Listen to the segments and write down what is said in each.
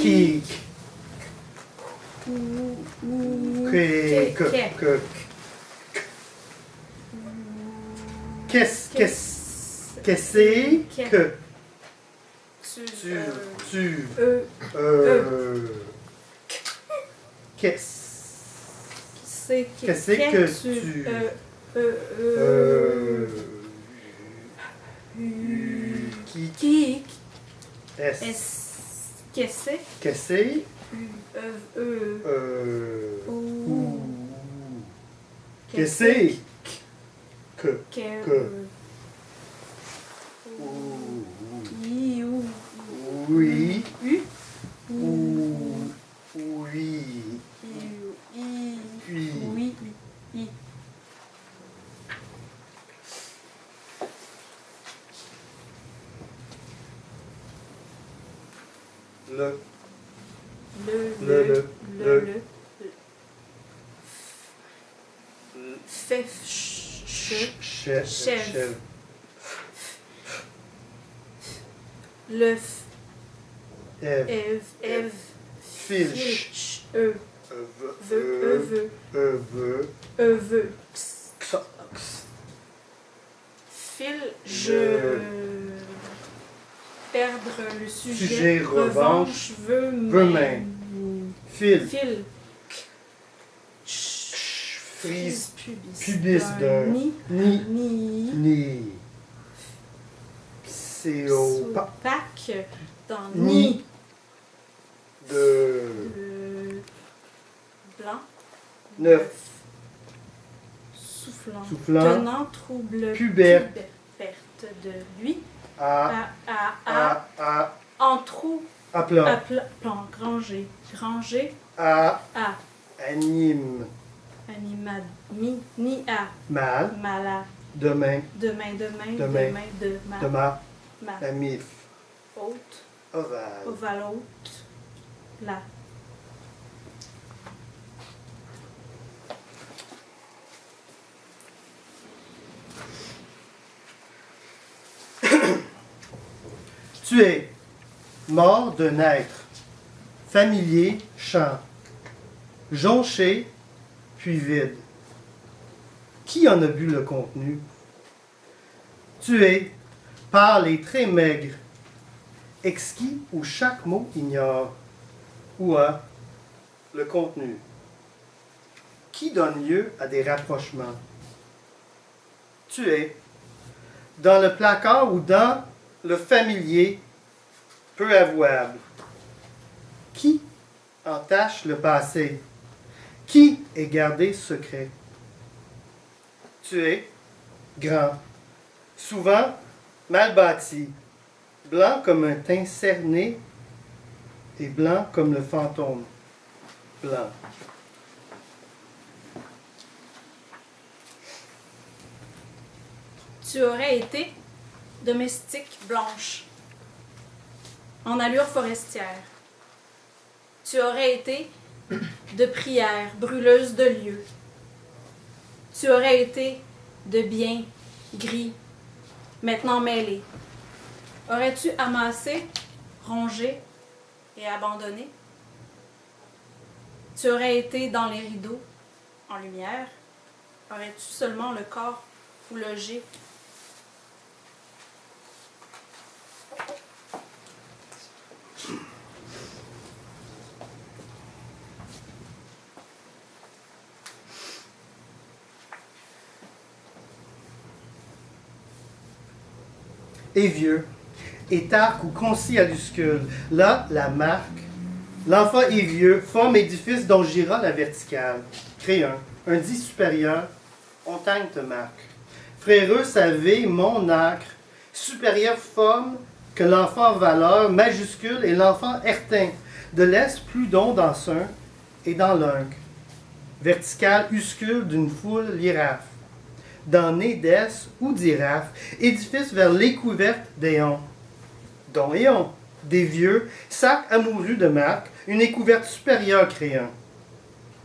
Qui. Qu'est-ce que Perdre le sujet revanche, veut main. Fil. Frise, Pubis d'un ni. Pack dans ni. De Blanc. neuf. Soufflant. Tenant, trouble. pubère. Perte de lui. En trou. à plat. Plan. Granger. Anime. Animal. Ni à. Mal. Mala. Demain. De ma. Amif. Haute. Ovale. Haute. La. Tu es mort de naître, familier, chant, jonché, puis vide. Qui en a bu le contenu? Tu es pâle et très maigre, exquis où chaque mot ignore, ou a le contenu. Qui donne lieu à des rapprochements? Tu es dans le placard ou dans le familier, peu avouable. Qui entache le passé? Qui est gardé secret? Tu es grand, souvent mal bâti, blanc comme un teint cerné et blanc comme le fantôme blanc. Tu aurais été domestique blanche, en allure forestière. Tu aurais été de prière, brûleuse de lieux. Tu aurais été de bien, gris, maintenant mêlé. Aurais-tu amassé, rongé et abandonné? Tu aurais été dans les rideaux, en lumière. Aurais-tu seulement le corps où loger? Et vieux, étarque ou concis-aduscule. Là, la marque. L'enfant est vieux, forme édifice dont gira la verticale. Crée un dit supérieur, montagne te marque. Fréreux, savez, mon acre, supérieure forme que l'enfant valeur, majuscule, et l'enfant hertin, de l'est plus don dans un et dans l'unc. Verticale, uscule d'une foule lirafe. Dans Nédès ou d'Iraf, édifice vers l'écouverte d'Éon. Don Éon, des vieux, sac amoureux de marque, une écouverte supérieure créant.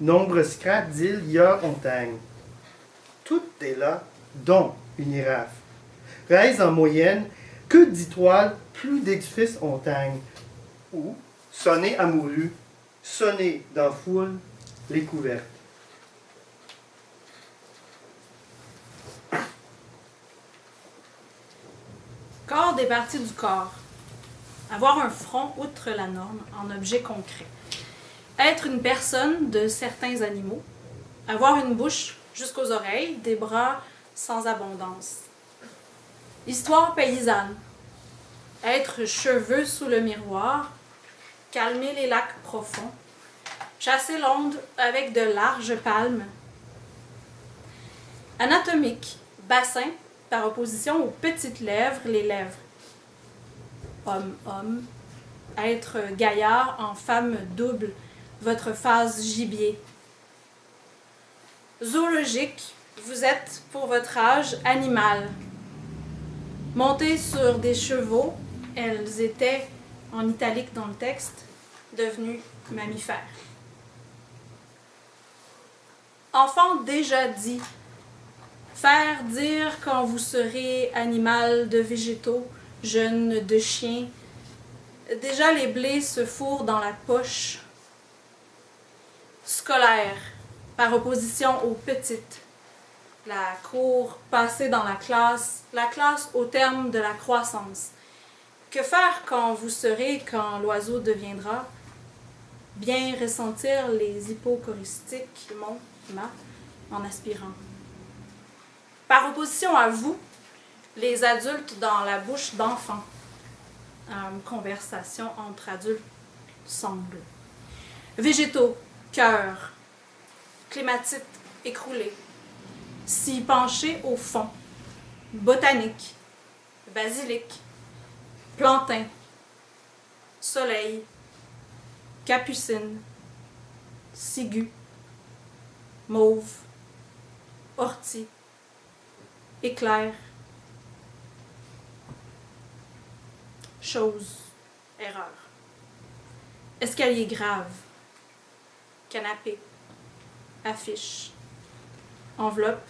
Nombre scrat d'îles, ya, montagne. Tout est là, dont une Iraf. Reste en moyenne, que d'étoiles, plus d'édifices montagne. Ou sonner amoureux, sonner dans foule, les couvertes. Corps des parties du corps. Avoir un front outre la norme en objet concret. Être une personne de certains animaux. Avoir une bouche jusqu'aux oreilles, des bras sans abondance. Histoire paysanne. Être cheveux sous le miroir. Calmer les lacs profonds. Chasser l'onde avec de larges palmes. Anatomique. Bassin, par opposition aux petites lèvres, les lèvres. Homme. Être gaillard en femme double, votre phase gibier. Zoologique, vous êtes pour votre âge animal. Monter sur des chevaux, elles étaient, en italique dans le texte, devenues mammifères. Enfant déjà dit, faire dire quand vous serez animal de végétaux, jeune de chien. Déjà les blés se fourrent dans la poche. Scolaire, par opposition aux petites. La cour passée dans la classe au terme de la croissance. Que faire quand vous serez, quand l'oiseau deviendra? Bien ressentir les hypocoristiques, en aspirant. Par opposition à vous, les adultes dans la bouche d'enfants. Conversation entre adultes semble. Végétaux, cœur. Clématite, écroulée. S'y pencher au fond. Botanique. Basilic. Plantain. Soleil. Capucine. Ciguë. Mauve. Ortie. Éclair. Chose. Erreur. Escalier grave. Canapé. Affiche. Enveloppe.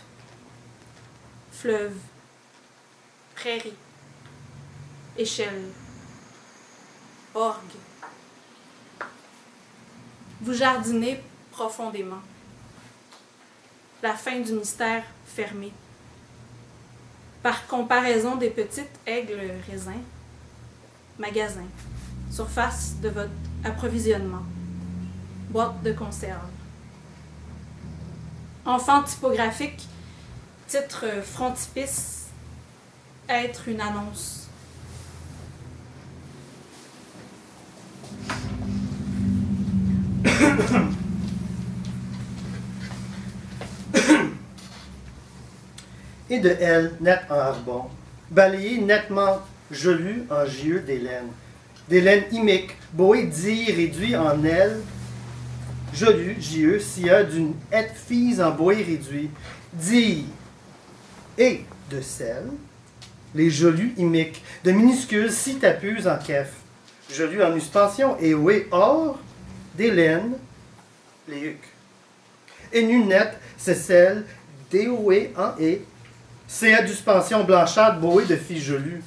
Fleuve. Prairie. Échelle. Orgue. Vous jardinez profondément. La fin du mystère fermé. Par comparaison des petites aigles raisins. Magasin. Surface de votre approvisionnement. Boîte de conserve. Enfant typographique. Titre frontispice. Être une annonce. Et de elle, net en arbon, balayé nettement jelu en gieux des laines imiques, boé dit réduit en aile, jolu, gieux, sia d'une hête fise en boé réduit, dit, et de sel, les jolus imiques, de minuscules si tapus en kef, jolus en suspension, et oué or, des laines, les hucs. Et nu net, c'est celle, déoué en et, c'est à suspension blanchâtre boé de filles jolues.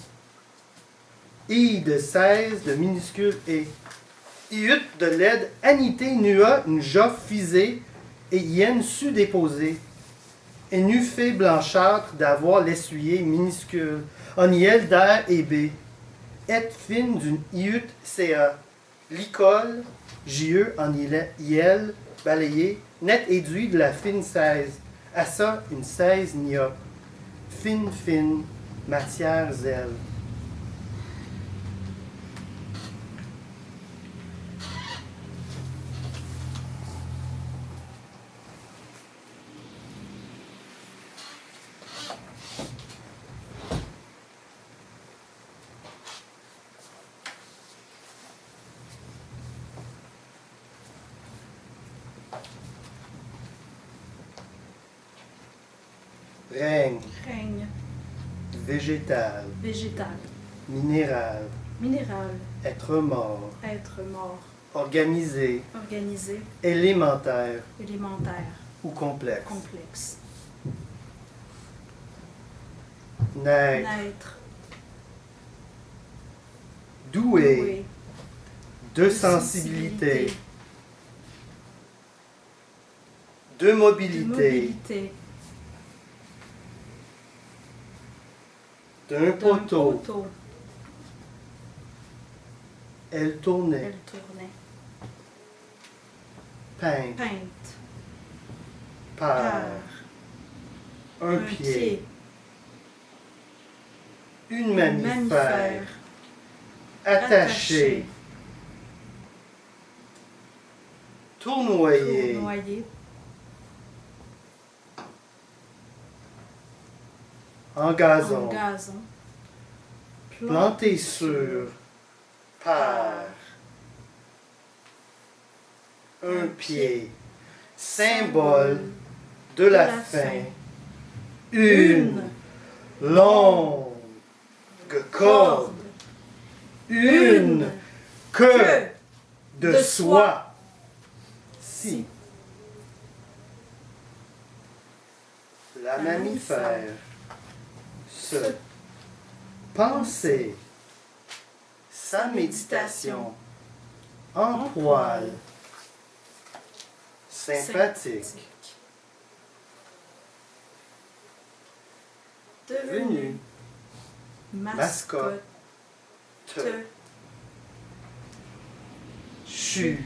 I de 16 de minuscules et. Iut de laide anité nua une joffe fisée et yen su déposée. Et nu fait blanchâtre d'avoir l'essuyé minuscule. En iel d'air et b. Et fine d'une iut ca. L'icole, jieux en iel, balayé, net éduit de la fine 16. À ça, une 16 nia. Fine, matière zèle. Règne. Végétal. Minéral. Être mort. Organisé. Élémentaire. Ou complexe. Naître. Doué. de sensibilité, de mobilité, d'un poteau. Elle tournait, peinte, par un pied, une mammifère, attachée, tournoyer, en gazon, planté sur, par un pied, symbole de la fin, une longue corde, une queue de soie. Si la mammifère se pensait sa méditation en poil sympathique, devenu mascotte, chute,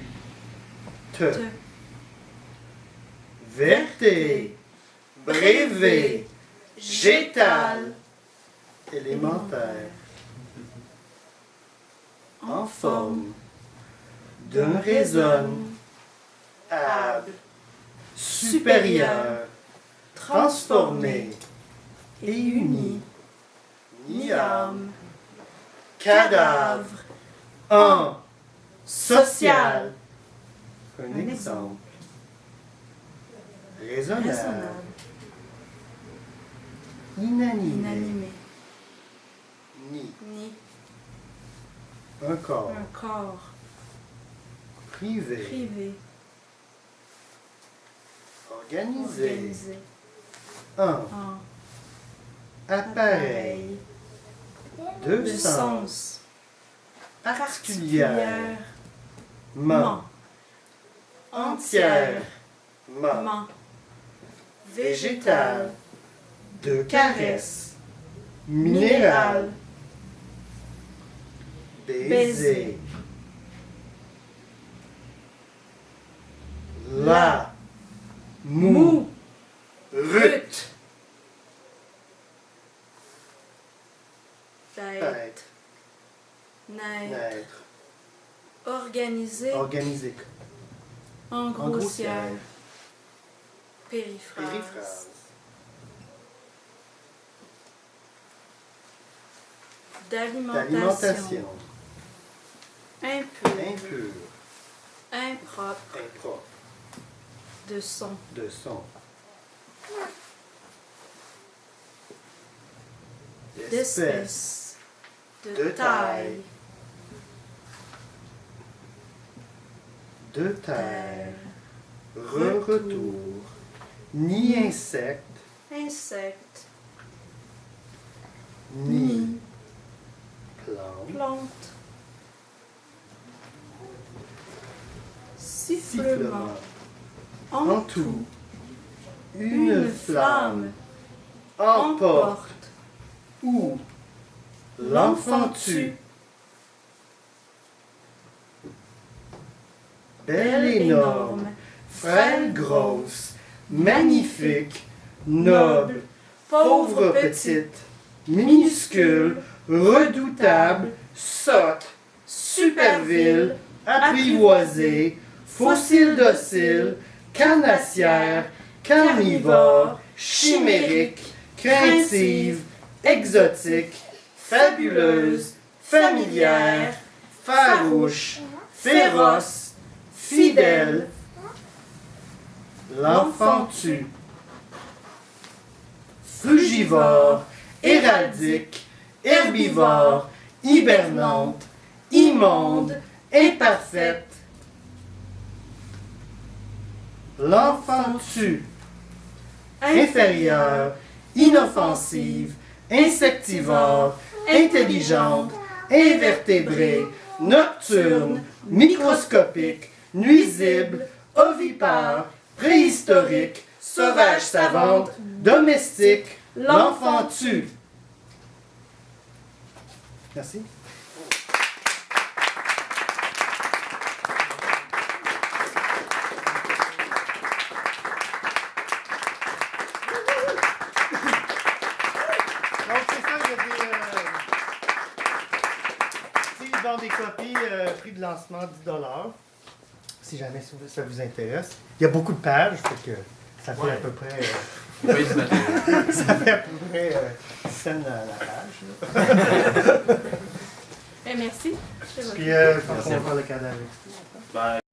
verté, brévé, gétal, élémentaire, en forme d'un raisonnable, supérieur, transformé et uni, ni âme, cadavre, en social. Un exemple. Raisonnable. Inanimé. Ni. Un corps. Privé. Organisé. Un. Appareil. De sens. Particulièrement. Entièrement. Végétal. De caresse. Minéral. Baiser. La. Mou. Rut. Tête. Naître. Organisé. En grossière. Périphrase. D'alimentation. Impur. Impropre. De son. D'espèce. De taille. De terre. Retour. Ni insecte. Ni plante. Sifflement. En tout. Une flamme. Emporte. Où l'enfant tue. Belle énorme. Frêle grosse. Magnifique. Noble. Pauvre petite. Minuscule. Redoutable. Sotte. Superville. Apprivoisée. Fossile docile. Carnassière. Carnivore. Chimérique. Craintive. Exotique. Fabuleuse. Familière. Farouche. Féroce. Fidèle. L'enfant tue. Frugivore. Héraldique. Herbivore. Hibernante. Immonde. Imparfaite. L'enfant tue. Inférieure. Inoffensive. Insectivore. Intelligente. Invertébrée. nocturne, microscopique, nuisible, ovipare, préhistorique, sauvage savante, domestique, l'enfant tue. Merci. Donc c'est ça, il y a des, dans des copies, prix de lancement 10$, si jamais ça vous intéresse. Il y a beaucoup de pages, fait que ça fait à peu près... ça fait à peu près 10 cents la page. Merci. Puis je pense qu'on va faire le cadavre. Bye.